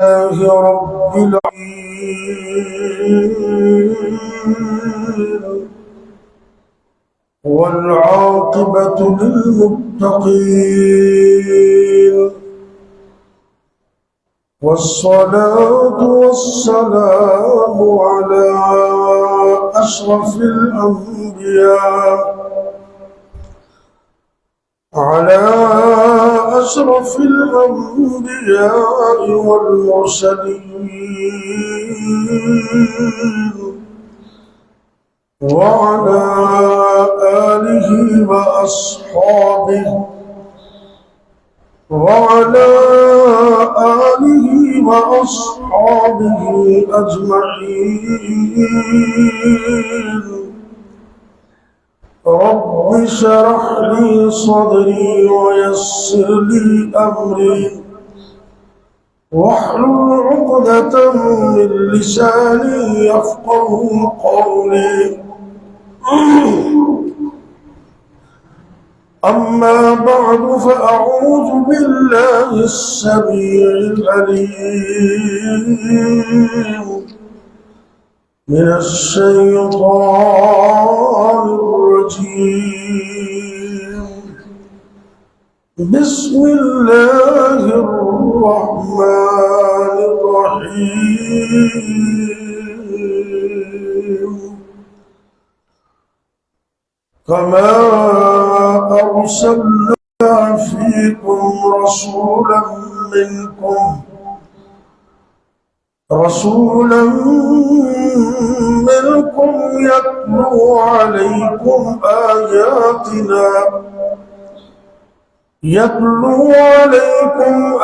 لله رب العالمين والعاقبة للمتقين والصلاة والسلام على أشرف الأنبياء والمرسلين وعلى آله وأصحابه أجمعين. رب اشرح لي صدري ويسر لي أمري واحلل عقدة من لساني يفقهوا قولي. أما بعد فأعوذ بالله السميع العليم من الشيطان الرجيم. بسم الله الرحمن الرحيم. كما أرسلنا فيكم رسولا منكم يتلو عليكم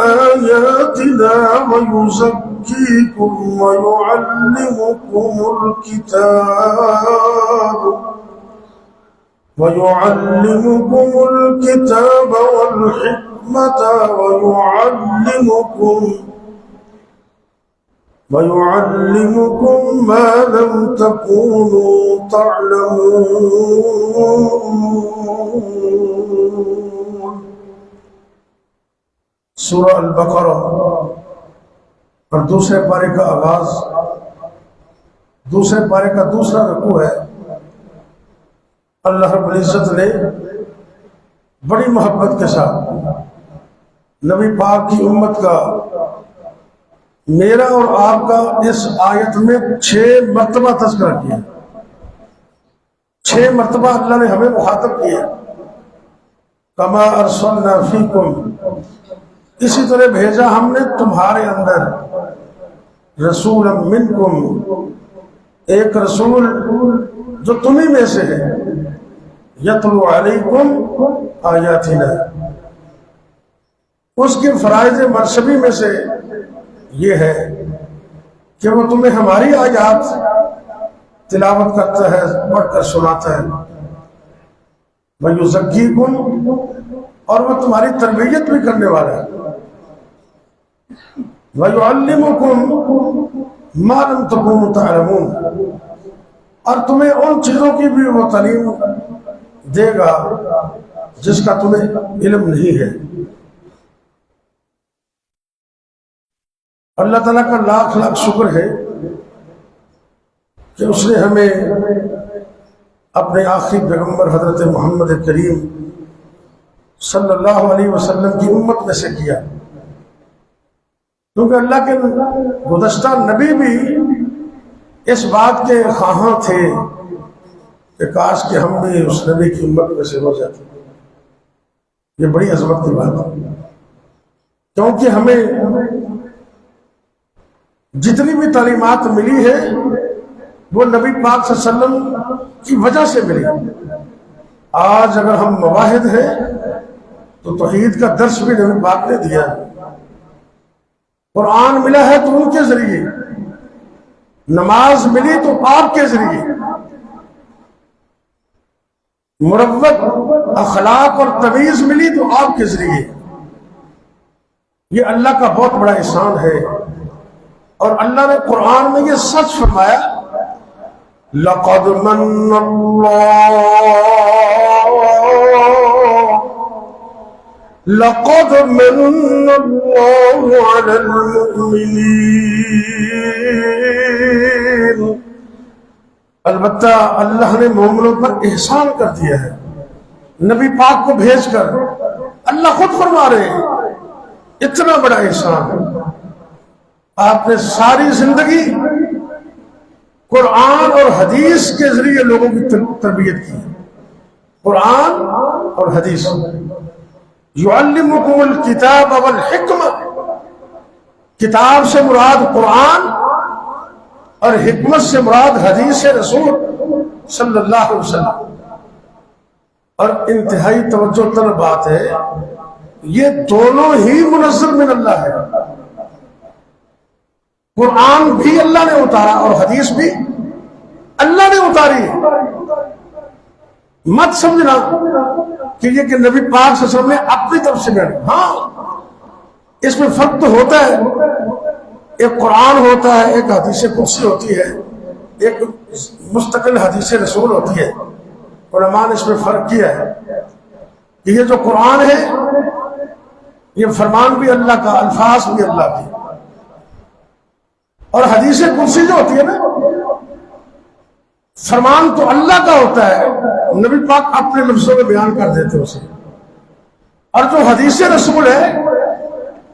آياتنا ويزكيكم ويعلمكم الكتاب والحكمة ويعلمكم ما لم تكونوا تعلمون. سورہ البقرہ اور دوسرے پارے کا آغاز، دوسرے پارے کا دوسرا رکوع ہے. اللہ رب العزت نے بڑی محبت کے ساتھ نبی پاک کی امت کا، میرا اور آپ کا اس آیت میں 6 مرتبہ تذکرہ کیا. 6 مرتبہ اللہ نے ہمیں مخاطب کیا. کما ارسلنا فیکم، اسی طرح بھیجا ہم نے تمہارے اندر رسولا منکم، ایک رسول جو تمہیں میں سے ہے. یتلو علیکم آیاتنا، اس کے فرائض مرشبی میں سے یہ ہے کہ وہ تمہیں ہماری آیات تلاوت کرتا ہے، پڑھ کر سناتا ہے. وَيُزَكِّيكُمْ، اور وہ تمہاری تربیت بھی کرنے والا ہے. وَيُعَلِّمُكُمْ مَا لَمْ تَكُونُوا تَعْلَمُونَ، اور تمہیں ان چیزوں کی بھی وہ تعلیم دے گا جس کا تمہیں علم نہیں ہے. اللہ تعالیٰ کا لاکھ لاکھ شکر ہے کہ اس نے ہمیں اپنے آخری پیغمبر حضرت محمد کریم صلی اللہ علیہ وسلم کی امت میں سے کیا. کیونکہ اللہ کے گزشتہ نبی بھی اس بات کے خواہاں تھے کہ کاش کہ ہم بھی اس نبی کی امت میں سے ہو جاتے. یہ بڑی عظمت کی بات ہے، کیونکہ ہمیں جتنی بھی تعلیمات ملی ہے وہ نبی پاک صلی اللہ علیہ وسلم کی وجہ سے ملی. آج اگر ہم مواحد ہیں تو توحید کا درس بھی نبی پاک نے دیا. قرآن ملا ہے تو ان کے ذریعے، نماز ملی تو آپ کے ذریعے، مروت اخلاق اور تمیز ملی تو آپ کے ذریعے. یہ اللہ کا بہت بڑا احسان ہے. اور اللہ نے قرآن میں یہ سچ فرمایا، لَقَدْ مَنَّ اللَّهُ لقد من اللہ علی المؤمنین، البتہ اللہ نے مومنوں پر احسان کر دیا ہے نبی پاک کو بھیج کر۔ اللہ خود فرما رہے ہیں اتنا بڑا احسان، آپ نے ساری زندگی قرآن اور حدیث کے ذریعے لوگوں کی تربیت کی، قرآن اور حدیث۔ یعلمکم الکتاب والحکمہ، کتاب سے مراد قرآن اور حکمت سے مراد حدیث رسول صلی اللہ علیہ وسلم۔ اور انتہائی توجہ طلب بات ہے، یہ دونوں ہی منزل من اللہ ہے، قرآن بھی اللہ نے اتارا اور حدیث بھی اللہ نے اتاری۔ مت سمجھنا کہ یہ کہ نبی پاک صلی اللہ علیہ وسلم نے اپنی طرف سے بیان، ہاں اس میں فرق تو ہوتا ہے، ایک قرآن ہوتا ہے، ایک حدیث قدسی ہوتی ہے، ایک مستقل حدیث رسول ہوتی ہے۔ علماء نے اس میں فرق کیا ہے کہ یہ جو قرآن ہے یہ فرمان بھی اللہ کا، الفاظ بھی اللہ کی، اور حدیث قدسی جو ہوتی ہے نا، فرمان تو اللہ کا ہوتا ہے، نبی پاک اپنے لفظوں میں بیان کر دیتے اسے، اور جو حدیث رسول ہے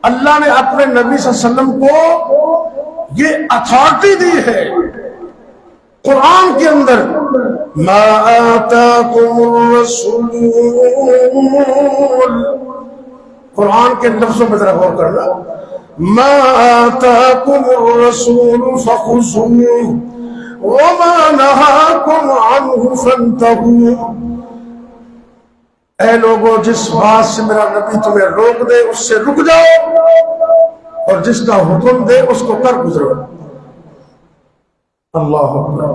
اللہ نے اپنے نبی صلی اللہ علیہ وسلم کو یہ اتھارٹی دی ہے قرآن کے اندر، ما آتاکم الرسول، قرآن کے لفظوں میں ذرا غور کرنا، ما آتاکم الرسول فخذوه وما نهاکم عنہ فانتہوا، اے لوگوں جس بات سے میرا نبی تمہیں روک دے اس سے رک جاؤ، اور جس کا حکم دے اس کو کر گزرو۔ اللہ اکبر۔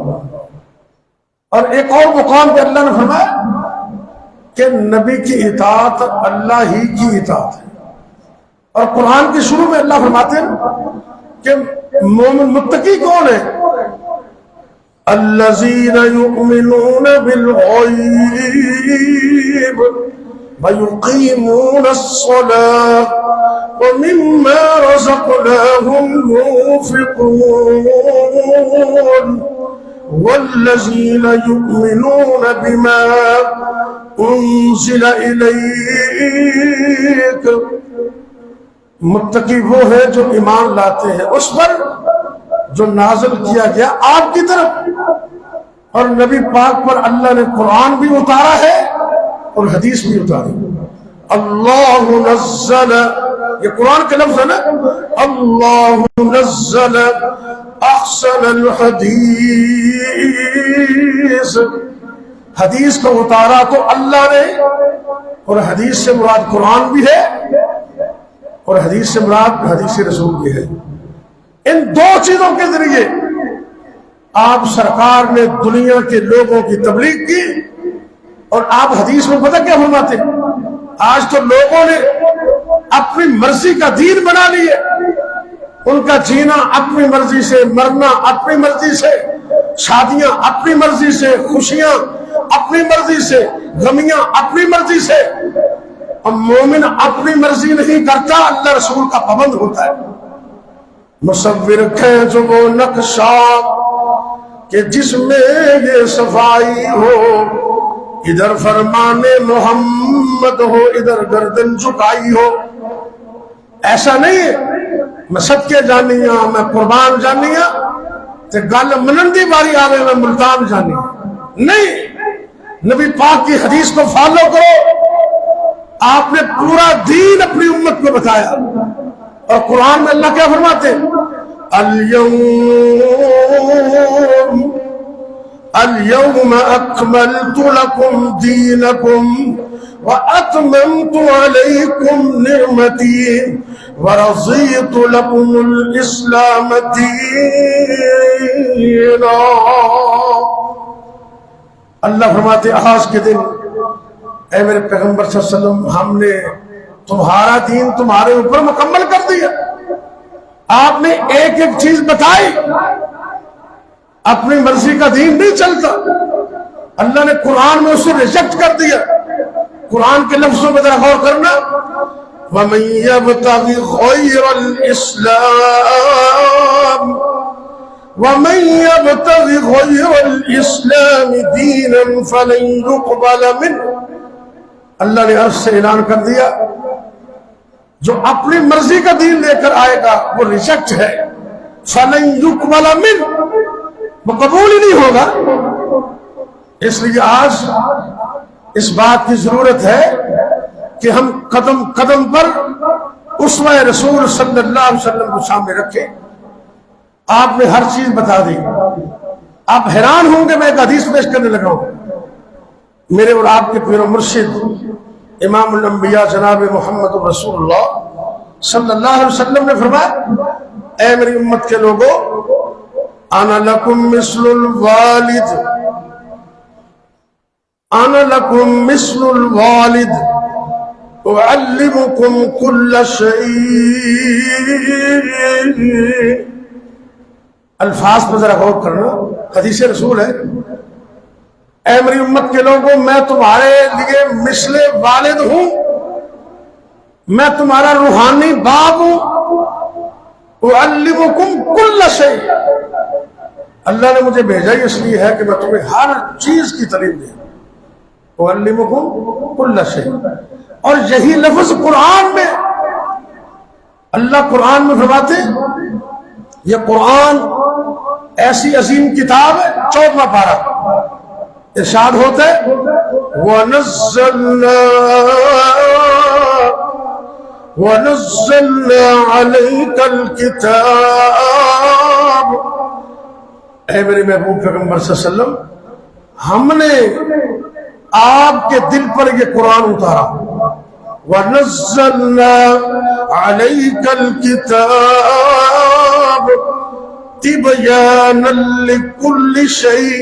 اور ایک اور مقام پہ اللہ نے فرمایا کہ نبی کی اطاعت اللہ ہی کی اطاعت ہے، اور قرآن کے شروع میں اللہ فرماتے ہیں کہ مومن متقی کون ہے؟ الذین یؤمنون بالغیب ویقیمون الصلاة ومما رزقناهم ينفقون والذین یؤمنون بما انزل الیک، متقی وہ ہے جو ایمان لاتے ہیں اس پر جو نازل کیا گیا آپ کی طرف، اور نبی پاک پر اللہ نے قرآن بھی اتارا ہے اور حدیث بھی اتاری۔ اللہ نزل، یہ قرآن کے لفظ ہے نا، اللہ نزل احسن الحدیث، حدیث کو اتارا تو اللہ نے، اور حدیث سے مراد قرآن بھی ہے اور حدیث سے مراد حدیث رسول بھی ہے۔ ان دو چیزوں کے ذریعے آپ سرکار نے دنیا کے لوگوں کی تبلیغ کی، اور آپ حدیث میں پتہ کیا فرماتے ہیں؟ آج تو لوگوں نے اپنی مرضی کا دین بنا لیے، ان کا جینا اپنی مرضی سے، مرنا اپنی مرضی سے، شادیاں اپنی مرضی سے، خوشیاں اپنی مرضی سے، غمیاں اپنی مرضی سے۔ اور مومن اپنی مرضی نہیں کرتا، اللہ رسول کا پابند ہوتا ہے۔ مصور کھینچ وہ نقشہ کہ جس میں یہ صفائی ہو، ادھر فرمان محمد ہو ادھر گردن جھکائی ہو۔ ایسا نہیں ہے میں صدقے جانیاں، میں قربان جانیاں تے گل منن دی باری آوے میں ملتان جانیاں، نہیں، نبی پاک کی حدیث کو فالو کرو۔ آپ نے پورا دین اپنی امت کو بتایا، اور قرآن میں اللہ کیا فرماتے ہیں؟ اليوم اکملت لکم دینکم واتممت علیکم نعمتی ورضیت لکم الاسلام دینا۔ اللہ فرماتے آج کے دن اے میرے پیغمبر صلی اللہ علیہ وسلم، ہم نے تمہارا دین تمہارے اوپر مکمل کر دیا۔ آپ نے ایک ایک چیز بتائی، اپنی مرضی کا دین نہیں چلتا، اللہ نے قرآن میں اسے ریجیکٹ کر دیا۔ قرآن کے لفظوں میں ذرا غور کرنا، ومن يبتغ غير الإسلام دينا فلن يقبل منه. اللہ نے عرش سے اعلان کر دیا جو اپنی مرضی کا دین لے کر آئے گا وہ ریجیکٹ ہے. فلن يقبل منه، وہ قبول ہی نہیں ہوگا. اس لیے آج اس بات کی ضرورت ہے کہ ہم قدم قدم پر اسوہ رسول صلی اللہ علیہ وسلم کو سامنے رکھیں. آپ نے ہر چیز بتا دی. آپ حیران ہوں گے میں ایک حدیث پیش کرنے لگا ہوں. میرے اور آپ کے پیر و مرشد امام الانبیاء جناب محمد رسول اللہ صلی اللہ علیہ وسلم نے فرمایا اے میری امت کے لوگوں، انا لکم مثل الوالد، انا لکم مثل الوالد اعلمکم کل شیء. الفاظ پر ذرا غور کرنا، حدیث رسول ہے. اے میری امت کے لوگوں، میں تمہارے لیے مثل والد ہوں، میں تمہارا روحانی باپ ہوں. اعلمکم کل شیء، اللہ نے مجھے بھیجا ہی اس لیے ہے کہ میں تمہیں ہر چیز کی تعلیم دوں. اعلمکم کل شیء. اور یہی لفظ قرآن میں اللہ قرآن میں فرماتے ہیں. یہ قرآن ایسی عظیم کتاب ہے. 14واں پارہ ارشاد ہوتا ہے وَنَزَّلْنَا عَلَيْكَ الْكِتَابَ. اے میرے محبوب پیغمبر صلی اللہ علیہ وسلم، ہم نے آپ کے دل پر یہ قرآن اتارا. وَنَزَّلْنَا عَلَيْكَ الْكِتَابَ تِبْيَانًا لِكُلِّ شَيْءٍ.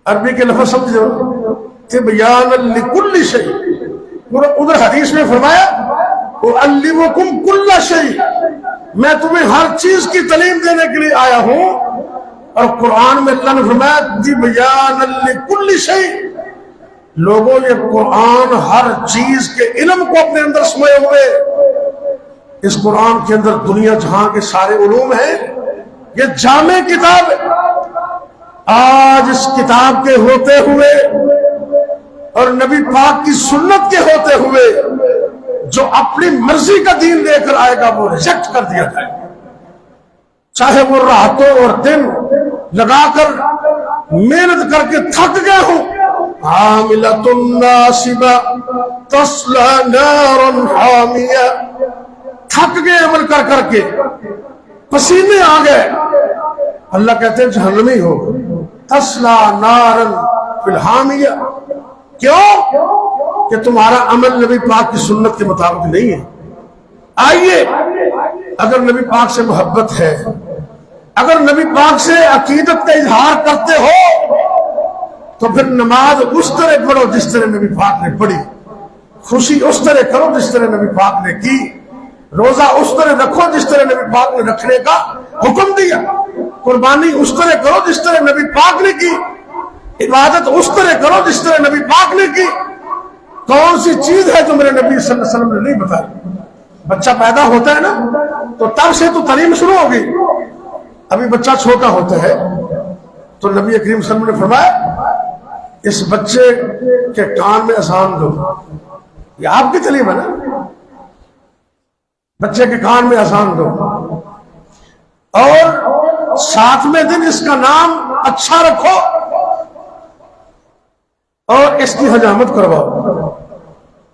عربی کے لفظ سمجھو، تِبْيَانًا لِكُلِّ شَيْءٍ. ادھر حدیث میں فرمایا اعلمکم کل شیء، میں تمہیں ہر چیز کی تعلیم دینے کے لیے آیا ہوں. اور قرآن میں اللہ نے فرمایا تِبْيَانًا لِكُلِّ شَيْءٍ. لوگوں، یہ قرآن ہر چیز کے علم کو اپنے اندر سموئے ہوئے. اس قرآن کے اندر دنیا جہاں کے سارے علوم ہیں. یہ جامع کتاب ہے. آج اس کتاب کے ہوتے ہوئے اور نبی پاک کی سنت کے ہوتے ہوئے جو اپنی مرضی کا دین لے کر آئے گا وہ ریجیکٹ کر دیا جائے گا. چاہے وہ راتوں اور دن لگا کر محنت کر کے تھک گئے ہوں. عاملۃ ناصبہ تصلی نارا حامیہ. تھک گئے عمل کر کر کے، پسینے آ گئے. اللہ کہتے ہیں جہنمی ہو. تصلی نارا فی الحامیہ. کیوں؟ کہ تمہارا عمل نبی پاک کی سنت کے مطابق نہیں ہے. آئیے، اگر نبی پاک سے محبت ہے، اگر نبی پاک سے عقیدت کا اظہار کرتے ہو تو پھر نماز اس طرح پڑھو جس طرح نبی پاک نے پڑھی. خوشی اس طرح کرو جس طرح نبی پاک نے کی. روزہ اس طرح رکھو جس طرح نبی پاک نے رکھنے کا حکم دیا. قربانی اس طرح کرو جس طرح نبی پاک نے کی. عبادت اس طرح کرو جس طرح نبی پاک نے کی. کون سی چیز ہے جو میرے نبی صلی اللہ علیہ وسلم نے نہیں بتائی؟ بچہ پیدا ہوتا ہے نا تو تب سے تو تعلیم شروع ہوگی. ابھی بچہ چھوٹا ہوتا ہے تو نبی کریم صلی اللہ علیہ وسلم نے فرمایا اس بچے کے کان میں اذان دو. یہ آپ کی تعلیم ہے نا. بچے کے کان میں اذان دو اور 7ویں دن اس کا نام اچھا رکھو اور اس کی حجامت کرواؤ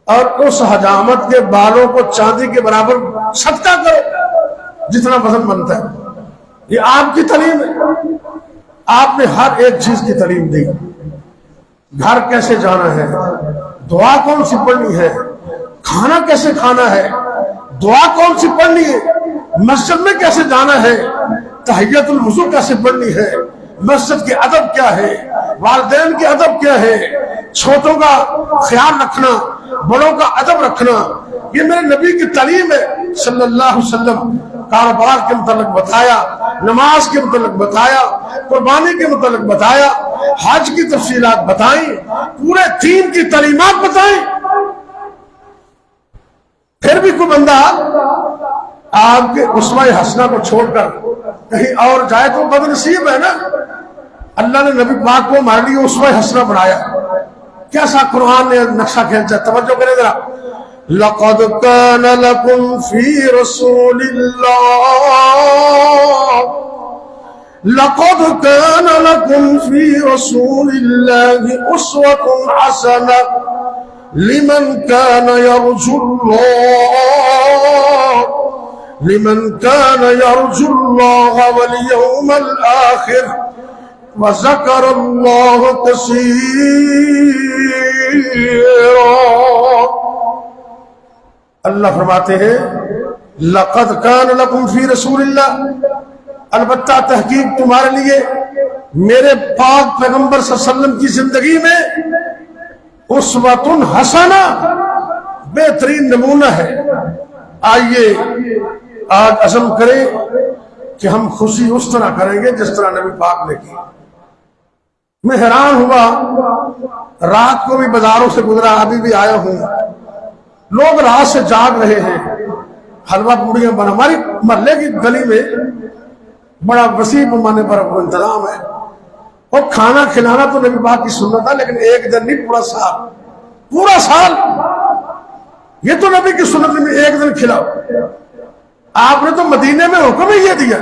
اور اس حجامت کے بالوں کو چاندی کے برابر صدقہ کرو جتنا وزن بنتا ہے. یہ آپ کی تعلیم ہے. آپ نے ہر ایک چیز کی تعلیم دی. گھر کیسے جانا ہے، دعا کون سی پڑھنی ہے، کھانا کیسے کھانا ہے، دعا کون سی پڑھنی ہے، مسجد میں کیسے جانا ہے، تحیت الوضو کیسے پڑھنی ہے، مسجد کے ادب کیا ہے، والدین کے ادب کیا ہے، چھوٹوں کا خیال رکھنا، بڑوں کا ادب رکھنا. یہ میرے نبی کی تعلیم ہے صلی اللہ علیہ وسلم. کاروبار کے متعلق بتایا، نماز کے متعلق بتایا، قربانی کے متعلق بتایا، حج کی تفصیلات بتائیں، پورے دین کی تعلیمات بتائیں. پھر بھی کوئی بندہ آپ کے اسوہ حسنہ کو چھوڑ کر کہیں اور جائے تو بد نصیب ہے نا. اللہ نے نبی پاک کو ہمارے لیے اسوہ حسنہ بنایا. کیسا قرآن نے نقشہ کھینچا, توجہ کریں ذرا. لقد كان لكم في رسول الله لقد كان لكم في رسول الله أسوة حسنة لمن كان يرجو الله واليوم الآخر وذكر الله كثيرا. اللہ فرماتے ہیں لقد كان لكم في رسول اللہ, البتہ تحقیق تمہارے لیے میرے پاک پیغمبر صلی اللہ علیہ وسلم کی زندگی میں اسوۃ حسنہ, بہترین نمونہ ہے. آئیے آج عزم کریں کہ ہم خوشی اس طرح کریں گے جس طرح نبی پاک نے کی. میں حیران ہوا, رات کو بھی بازاروں سے گزرا, ابھی بھی آیا ہوں, لوگ رات سے جاگ رہے ہیں, حلوہ پوڑیاں بنا. ہماری محلے کی گلی میں بڑا وسیع پیمانے پر انتظام ہے, اور کھانا کھلانا تو نبی پاک کی سنت ہے, لیکن ایک دن نہیں, پورا سال. یہ تو نبی کی سنت میں ایک دن کھلاؤ. آپ نے تو مدینے میں حکم ہی یہ دیا,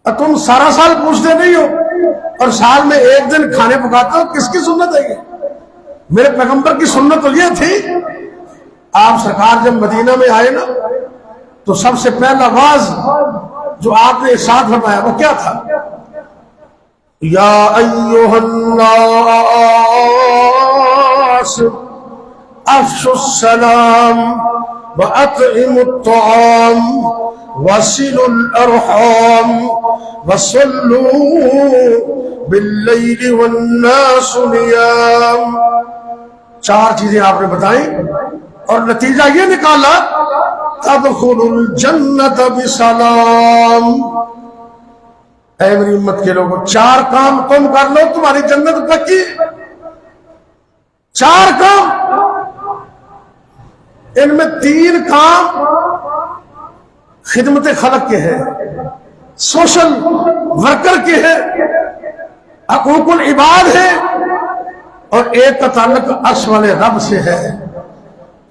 اور تم سارا سال پوچھتے نہیں ہو اور سال میں ایک دن کھانے پکاتے ہو. کس کی سنت ہے یہ؟ میرے پیغمبر کی سنت تو یہ تھی. آپ سرکار جب مدینہ میں آئے نا, تو سب سے پہلا واز جو آپ نے ارشاد فرمایا وہ کیا تھا؟ یا ایھا الناس افشوا السلام واطعموا الطعام وصلوا الارحام وصلوا باللیل والناس نیام. 4 چیزیں آپ نے بتائیں اور نتیجہ یہ نکالا تدخلوا الجنت بسلام. اے میری امت کے لوگوں, 4 کام تم کر لو تمہاری جنت پکی. 4 کام, ان میں 3 کام خدمت خلق کے ہیں, سوشل ورکر کے ہیں, حقوق العباد ہے, اور ایک کا تعلق عرش والے رب سے ہے.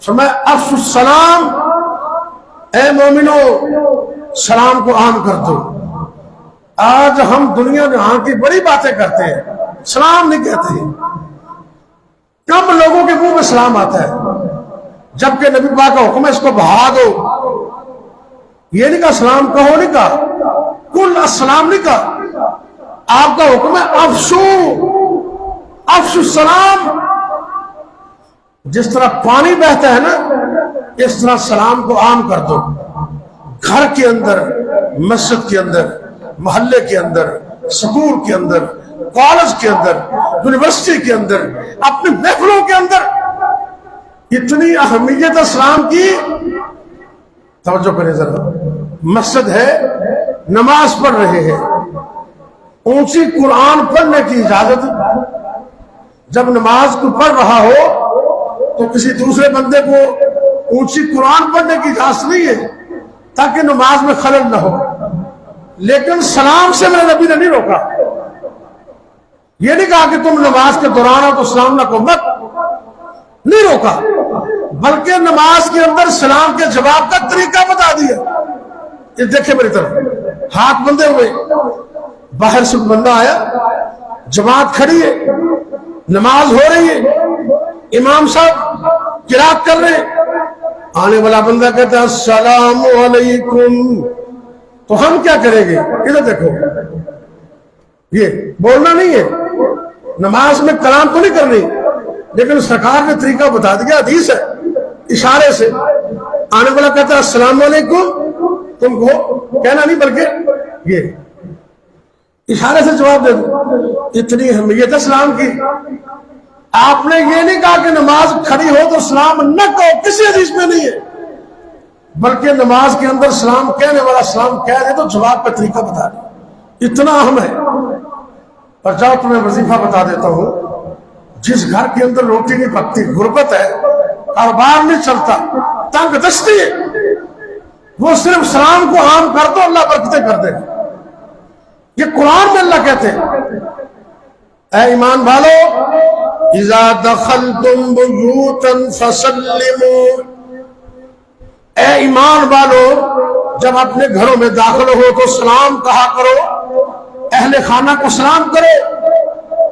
فرمایا افشوا السلام, اے مومنو سلام کو عام کر دو. آج ہم دنیا میں ہاں کی بڑی باتیں کرتے ہیں, سلام نہیں کہتے ہیں. کم لوگوں کے منہ میں سلام آتا ہے, جبکہ نبی پاک کا حکم ہے اس کو بہا دو. یہ نہیں کہا سلام کہو, نہیں کہا کل السلام, نہیں کہا. آپ کا حکم ہے افشو السلام. جس طرح پانی بہتا ہے نا, اس طرح سلام کو عام کر دو. گھر کے اندر, مسجد کے اندر, محلے کے اندر, سکول کے اندر, کالج کے اندر, یونیورسٹی کے اندر, اپنے محفلوں کے اندر. اتنی اہمیت اسلام کی. توجہ کریں ذرا, مسجد ہے, نماز پڑھ رہے ہیں, اونچی قرآن پڑھنے کی اجازت. جب نماز کو پڑھ رہا ہو تو کسی دوسرے بندے کو اونچی قرآن پڑھنے کی اجازت نہیں ہے, تاکہ نماز میں خلل نہ ہو. لیکن سلام سے میرے نبی نے نہیں روکا. یہ نہیں کہا کہ تم نماز کے دوران ہو تو سلام نہ کو مت, نہیں روکا, بلکہ نماز کے اندر سلام کے جواب کا طریقہ بتا دیا. یہ دیکھیں میری طرف, ہاتھ بندے ہوئے, باہر سے بندہ آیا, جماعت کھڑی ہے, نماز ہو رہی ہے, امام صاحب قرات کر رہے ہیں, آنے والا بندہ کہتا ہے السلام علیکم. تو ہم کیا کریں گے؟ ادھر دیکھو, یہ بولنا نہیں ہے, نماز میں کلام تو نہیں کرنی, لیکن سرکار نے طریقہ بتا دیا, حدیث ہے, اشارے سے. آنے والا کہتا ہے السلام علیکم, تم کو کہنا نہیں بلکہ یہ اشارے سے جواب دے دو. اتنی اہمیت ہے اسلام کی. آپ نے یہ نہیں کہا کہ نماز کھڑی ہو تو سلام نہ کہو, کسی حدیث میں نہیں ہے, بلکہ نماز کے اندر سلام کہنے والا سلام کہہ دے تو جواب کا طریقہ بتا دے. اتنا اہم ہے. پر جاؤ تمہیں وظیفہ بتا دیتا ہوں. جس گھر کے اندر روٹی نہیں پکتی, غربت ہے, کاروبار نہیں چلتا, تنگ دستی ہے، وہ صرف سلام کو عام کر دو، اللہ برکتیں کر دے گا۔ یہ قرآن میں اللہ کہتے ہیں اے ایمان والو اذا دخلتم بیوتا فسلموا، اے ایمان والو جب اپنے گھروں میں داخل ہو تو سلام کہا کرو، اہل خانہ کو سلام کرو،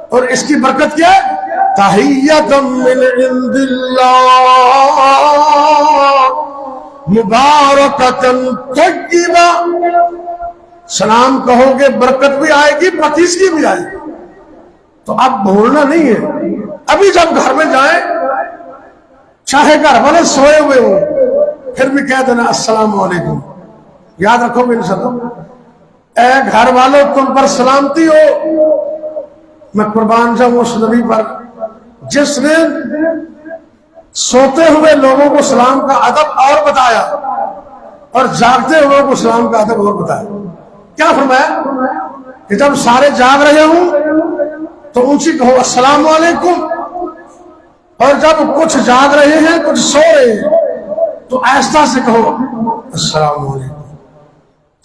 اور اس کی برکت کیا ہے؟ تحیۃ من عند اللہ مبارکۃ طیبہ، سلام کہو گے برکت بھی آئے گی، پتیسگی بھی آئے گی۔ تو اب بھولنا نہیں ہے، ابھی جب گھر میں جائیں چاہے گھر والے سوئے ہوئے ہوں پھر بھی کہہ دینا السلام علیکم، یاد رکھو گے انشاءاللہ۔ اے گھر والوں تم پر سلامتی ہو، میں قربان جاؤں اس نبی پر جس نے سوتے ہوئے لوگوں کو سلام کا ادب اور بتایا اور جاگتے ہوئے کو سلام کا ادب اور بتایا۔ کیا فرمایا کہ جب سارے جاگ رہے ہوں تو اونچی کہو السلام علیکم، اور جب کچھ جاگ رہے ہیں کچھ سو رہے ہیں تو آہستہ سے کہو السلام علیکم،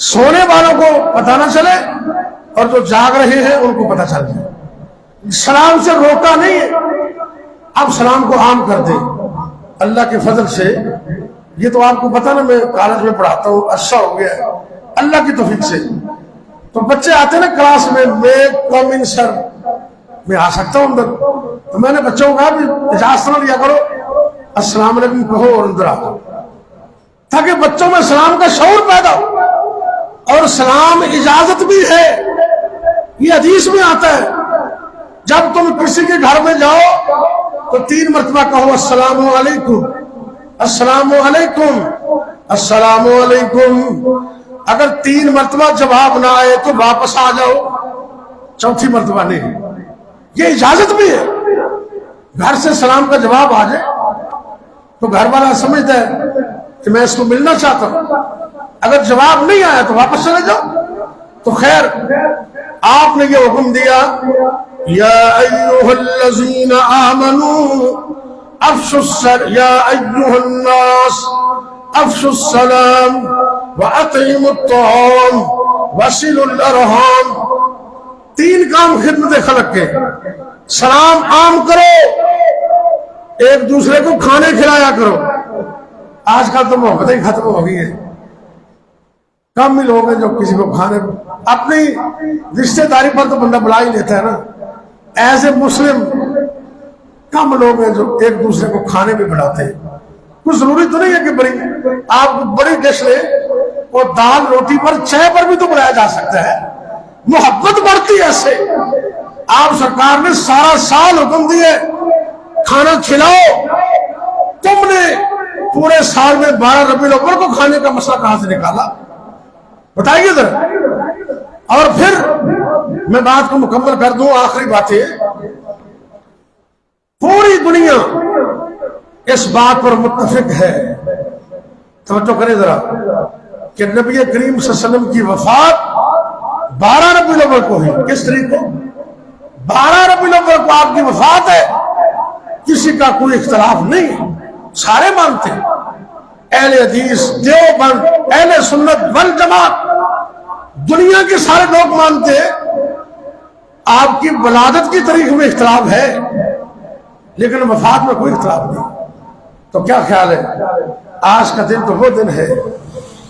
سونے والوں کو پتہ نہ چلے اور جو جاگ رہے ہیں ان کو پتہ چل جائے۔ سلام سے روکا نہیں ہے، اب سلام کو عام کر دیں اللہ کے فضل سے۔ یہ تو آپ کو پتہ نا، میں کالج میں پڑھاتا ہوں، اچھا ہو گیا ہے اللہ کی توفیق سے۔ تو بچے آتے ہیں نا کلاس میں کم ان سر، میں آ سکتا ہوں اندر، تو میں نے بچوں کو کہا بھی اجازت نہ لیا کرو، السلام علیکم کہو اور اندر آؤ، تاکہ بچوں میں سلام کا شعور پیدا ہو۔ اور سلام اجازت بھی ہے، یہ حدیث میں آتا ہے جب تم کسی کے گھر میں جاؤ تو 3 مرتبہ کہو السلام علیکم، السلام علیکم، السلام علیکم۔ اگر 3 مرتبہ جواب نہ آئے تو واپس آ جاؤ، 4تھی مرتبہ نہیں۔ یہ اجازت بھی ہے، گھر سے سلام کا جواب آ جائے تو گھر والا سمجھتا ہے کہ میں اس کو ملنا چاہتا ہوں، اگر جواب نہیں آیا تو واپس چلے جاؤ۔ تو خیر آپ نے یہ حکم دیا یا ایھا الذین آمنوا افشوا السلام، یا ایھا الناس افشوا السلام واطعموا الطعام وصلوا الارحام۔ 3 کام خدمت خلق کے، سلام عام کرو، ایک دوسرے کو کھانے کھلایا کرو۔ آج کل تو محبتیں ہی ختم ہو گئی ہیں، کم ہی لوگ ہیں جو کسی کو کھانے، اپنی رشتہ داری پر تو بندہ بلا ہی لیتا ہے نا، ایز اے مسلم کم لوگ ہیں جو ایک دوسرے کو کھانے بھی بلاتے ہیں۔ کچھ ضروری تو نہیں ہے کہ بڑی آپ بڑی ڈش لیں، اور دال روٹی پر چائے پر بھی تو بلایا جا سکتا ہے، محبت بڑھتی ہے اس سے۔ آپ سرکار نے سارا سال حکم دیے کھانا کھلاؤ، تم نے پورے سال میں 12 ربیع الاول کو کھانے کا مسئلہ کہاں سے نکالا؟ بتائیے ذرا۔ اور پھر میں بات کو مکمل کر دوں، آخری بات ہے، پوری دنیا اس بات پر متفق ہے، توجہ کریں ذرا، کہ نبی کریم صلی اللہ علیہ وسلم کی وفات 12 ربیع الاول کو ہوئی۔ کس طریقے؟ 12 ربیع الاول کو آپ کی وفات ہے، کسی کا کوئی اختلاف نہیں، سارے مانتے ہیں، اہل حدیث، دیوبند، اہل سنت والجماعت، دنیا کے سارے لوگ مانتے ہیں۔ آپ کی ولادت کی تاریخ میں اختلاف ہے لیکن وفات میں کوئی اختلاف نہیں۔ تو کیا خیال ہے، آج کا دن تو وہ دن ہے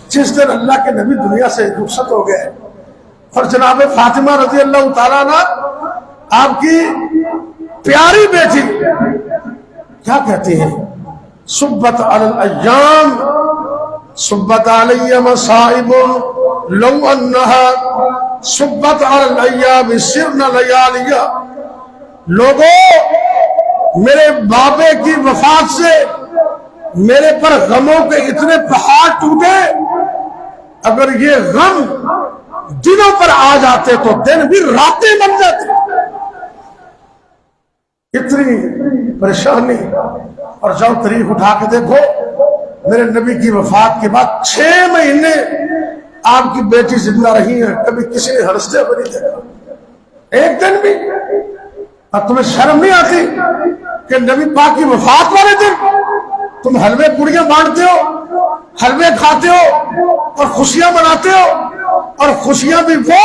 جس دن اللہ کے نبی دنیا سے رخصت ہو گئے، اور جناب فاطمہ رضی اللہ تعالیٰ عنہ آپ کی پیاری بیٹی کیا کہتی ہیں، صبت علی الایام صبت علی مصائب لو انہا صبت علی الایام سرن لیالیا۔ لوگوں، میرے بابے کی وفات سے میرے پر غموں کے اتنے پہاڑ ٹوٹے، اگر یہ غم دنوں پر آ جاتے تو دن بھی راتیں بن جاتے۔ اتنی پریشانی، اور جب تاریخ اٹھا کے دیکھو، میرے نبی کی وفات کے بعد 6 مہینے آپ کی بیٹی زندہ رہی ہیں، کبھی کسی نے ہنستے ہوئے نہیں دیکھا ایک دن بھی۔ اور تمہیں شرم نہیں آتی کہ نبی پاک کی وفات والے دن تم حلوے پوڑیاں بانٹتے ہو، حلوے کھاتے ہو اور خوشیاں مناتے ہو، اور خوشیاں بھی وہ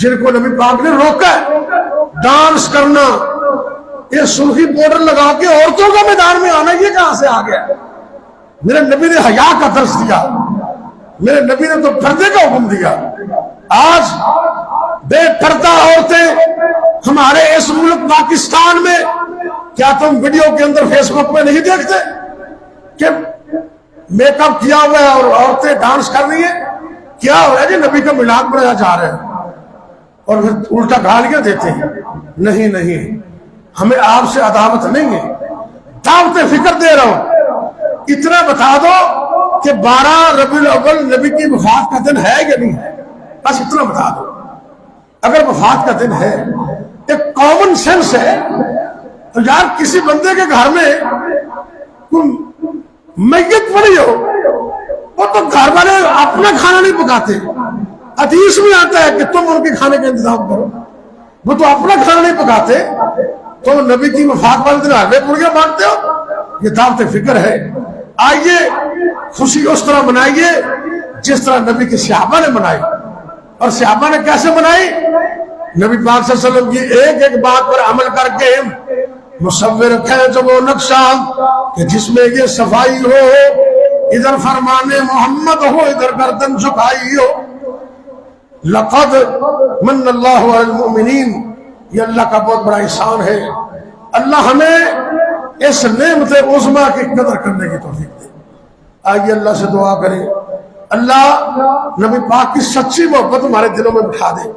جن کو نبی پاک نے روکا ہے ڈانس کرنا، یہ سرخی پاؤڈر لگا کے عورتوں کا میدان میں آنا، یہ کہاں سے آ گیا؟ میرے نبی نے حیا کا درس دیا، میرے نبی نے تو پردے کا حکم دیا۔ آج بے پردہ عورتیں ہمارے اس ملک پاکستان میں، کیا تم ویڈیو کے اندر فیس بک پہ نہیں دیکھتے کہ میک اپ کیا ہوا ہے اور عورتیں ڈانس کر رہی ہیں؟ کیا ہو رہا ہے جی؟ نبی کا ملاد بنایا جا رہا ہے اور پھر الٹا گالیاں دیتے ہیں۔ نہیں نہیں، ہمیں آپ سے عداوت نہیں ہے، دعوت فکر دے رہا ہوں۔ اتنا بتا دو کہ 12 ربیع الاول نبی کی وفات کا دن ہے یا نہیں ہے، بس اتنا بتا دو۔ اگر وفات کا دن ہے، ایک کامن سینس ہے، تو یار کسی بندے کے گھر میں کوئی میت پڑی ہو، وہ تو گھر والے اپنا کھانا نہیں پکاتے، حدیث میں آتا ہے کہ تم ان کے کھانے کا انتظام کرو، وہ تو اپنا کھانا نہیں پکاتے، تم نبی کی وفات والے دن حلوے پوڑیاں بانٹتے ہو۔ یہ دعوت فکر ہے۔ آئیے خوشی اس طرح منائیے جس طرح نبی کے صحابہ نے منائی، اور صحابہ نے کیسے منائی؟ نبی پاک صلی اللہ علیہ وسلم کی ایک ایک بات پر عمل کر کے مصور کھینچ وہ نقشہ کہ جس میں یہ صفائی ہو، ادھر فرمان محمد ہو، ادھر گردن جھکائی ہو۔ لقد من اللہ علی المؤمنین، یہ اللہ کا بہت بڑا احسان ہے۔ اللہ ہمیں اس نعمت عظمیٰ کی قدر کرنے کی توفیق دے۔ آئیے اللہ سے دعا کریں، اللہ نبی پاک کی سچی محبت ہمارے دلوں میں بٹھا دے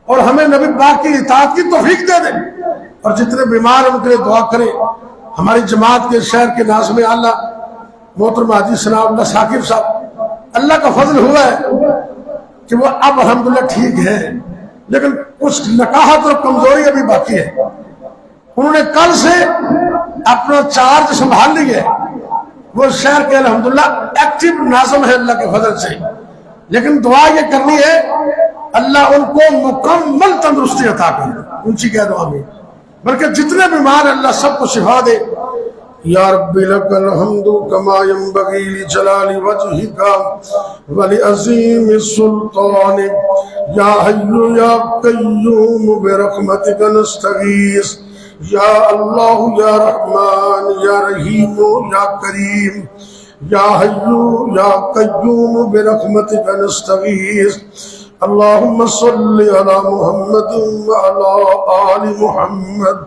اور ہمیں نبی پاک کی اطاعت کی توفیق دے دے، اور جتنے بیمار ہیں ان کے لیے دعا کریں۔ ہماری جماعت کے شہر کے ناظم اعلیٰ محترم حاجی ثناء اللہ ثاقب صاحب، اللہ کا فضل ہوا ہے کہ وہ اب الحمدللہ ٹھیک ہے، لیکن کچھ نکاہت اور کمزوری ابھی باقی ہے۔ انہوں نے کل سے اپنا چارج سنبھال لی ہے، وہ شہر کے الحمدللہ ایکٹیو ناظم ہے اللہ کے فضل سے، لیکن دعا یہ کرنی ہے اللہ ان کو مکمل تندرستی عطا کرے، اونچی کہہ دعا میں، بلکہ جتنے بیمار اللہ سب کو شفا دے۔ یا رب لک الحمد کما ينبغي لجلال وجهك ولعظیم سلطانك، یا حی یا قیوم برحمتک نستغیث، یا اللہ یا رحمان یا رحیم یا کریم، یا حی یا قیوم برحمتک نستغیث۔ اللہم صلی علی محمد وعلی آل محمد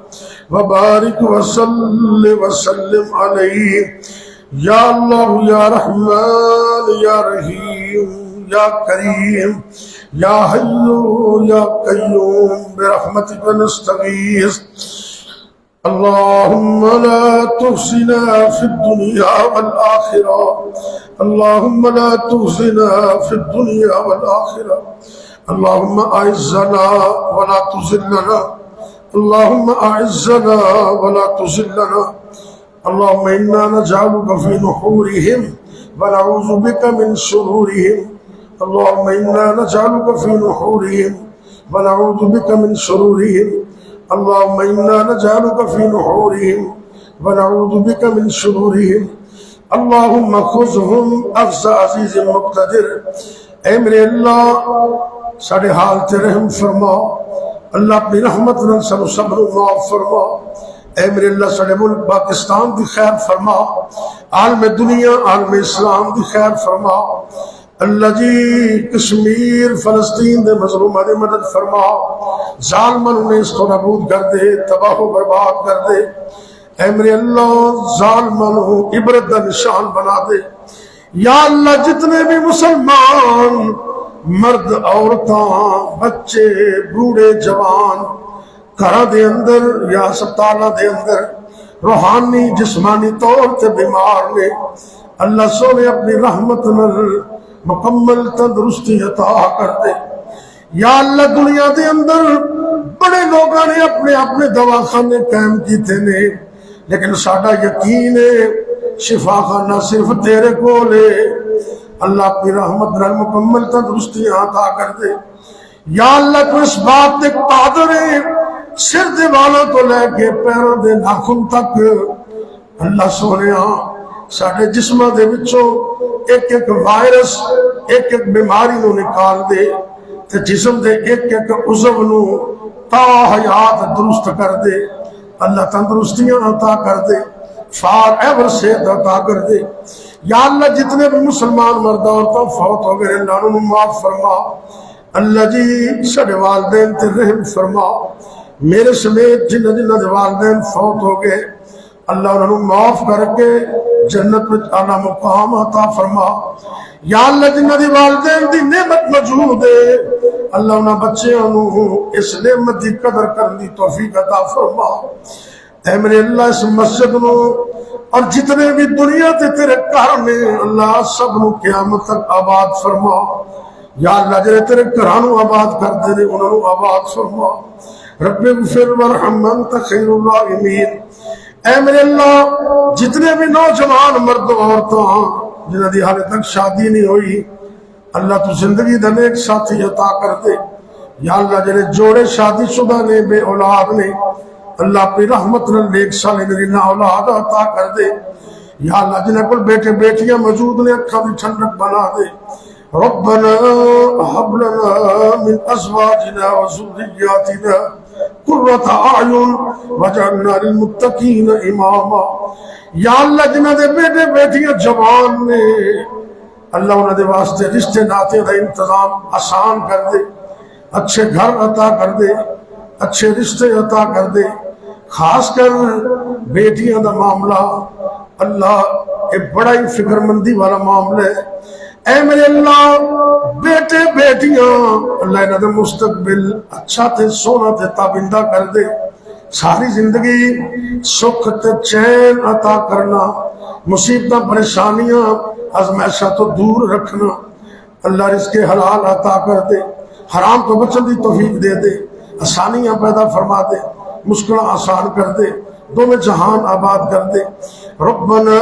وبارک وسلم علیہ، یا اللہ یا رحمان یا رحیم یا کریم، یا حی یا قیوم برحمتک نستغیث۔ اللهم لا تخزنا في الدنيا والآخرة، اللهم لا تخزنا في الدنيا والآخرة، اللهم أعزنا ولا تذلنا، اللهم أعزنا ولا تذلنا، اللهم إنا نجعلك في نحورهم ونعوذ بك من شرورهم، اللهم إنا نجعلك في نحورهم ونعوذ بك من شرورهم، اللهم إنا نجعلك في نحورهم ونعوذ بك من شرورهم، اللهم خذهم أخذ عزيز مقتدر۔ اے میرے اللہ ساڑھے حال تے رحم فرما، اللہ اپنی رحمت نال سب صبر معاف فرما۔ اے میرے اللہ ساڑھے ملک پاکستان دی خیر فرما، عالم دنیا عالم اسلام دی خیر فرما۔ اللہ جی کشمیر فلسطین دے مظلوماں دی مدد فرما، ظالماں نے اس کو نابود کر دے، تباہ و برباد کر دے۔ اے میرے اللہ ظالماں کو عبرت دا نشان بنا دے۔ یا اللہ جتنے بھی مسلمان مرد عورتاں بچے بوڑھے جوان گھراں دے اندر یا ہسپتالاں دے اندر روحانی جسمانی طور تے بیمار نے، اللہ سونے اپنی رحمت نال مکمل تندرستی عطا کر دے۔ یا اللہ دنیا دے اندر بڑے لوگوں نے اپنے اپنے دواخانے قائم کیتے نے، لیکن ساڈا یقین ہے شفا خانہ صرف تیرے کول ہے۔ اللہ اپنی رحمت نال مکمل تندرستی عطا کر دے۔ یا اللہ تو اس بات تے قادر ہے، سر دے والا تو لے کے پیروں دے ناخن تک اللہ سونے ساڈے جسماں دے وچوں ایک ایک وائرس ایک ایک بیماری نو نکال دے تے جسم دے ایک ایک عضو نو تا حیات درست کر دے اللہ تندرستیاں عطا کر دے فار ایور صحت عطا کر دے یا اللہ جتنے بھی مسلمان مرد عورتوں فوت ہو گئے اللہ انہوں معاف فرما اللہ جی سارے والدین تے رحم فرما میرے سمیت جنہ دے والدین فوت ہو گئے اللہ انہوں معاف کر کے جنت میں اعلیٰ مقام عطا فرما یا اللہ جنہ دی والدین دی نعمت موجود ہے اللہ انہاں بچیاں نو اس نعمت دی قدر کرنے دی توفیق عطا فرما اے میرے اللہ اس مسجد نو اور جتنے بھی دنیا تے تیرے گھر میں اللہ سب نو قیامت تک آباد فرما یا اللہ جنہیں تیرے گھرانوں آباد کر دے انہوں نے آباد فرما رب اغفر ورحم انت خیر الراحمین اے میرے اللہ جتنے بھی نوجوان مرد عورتاں جنہاں دی حالے تک شادی نہیں ہوئی اللہ تو زندگی دے نیک ساتھی عطا کر دے یا اللہ جنہیں جوڑے شادی شدہ نے بے اولاد نے اللہ اپنی رحمت نے نیک سالے نہ اولاد عطا کر دے یا اللہ جنہیں کل بیٹے بیٹیاں موجود نے اکھا بھی ٹھنڈک بنا دے ربنا هب لنا من ازواجنا وذرياتنا قرۃ اعین واجعلنا للمتقین اماما یا اللہ جنہاں دے بیٹے بیٹیاں جوان نے اللہ انہاں دے واسطے رشتے ناتے دا انتظام آسان کر دے اچھے گھر عطا کر دے اچھے رشتے عطا کر دے خاص کر بیٹیاں دا معاملہ اللہ ایک بڑا ہی فکر مندی والا معاملہ ہے اے میرے اللہ بیٹے بیٹیاں اللہ انہاں دا مستقبل اچھا تے سونا تے تابندہ کر دے ساری زندگی سکھ تے چین عطا کرنا مصیبتاں پریشانیاں ازمائشاں تو دور رکھنا اللہ رزق حلال عطا کر دے حرام کو بچن دی توفیق دے دے آسانیاں پیدا فرما دے مشکلیں آسان کر دے دونوں جہان آباد کر دے ربنا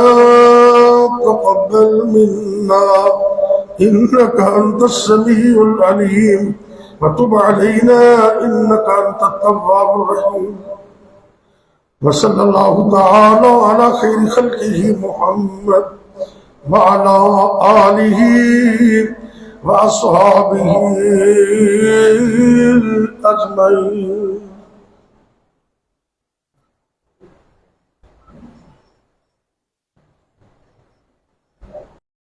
تقبل منا انك انت السميع العليم وتب علينا انك انت التواب الرحيم وصلى الله تعالى على خير خلقه محمد وعلى آله وأصحابه أجمعين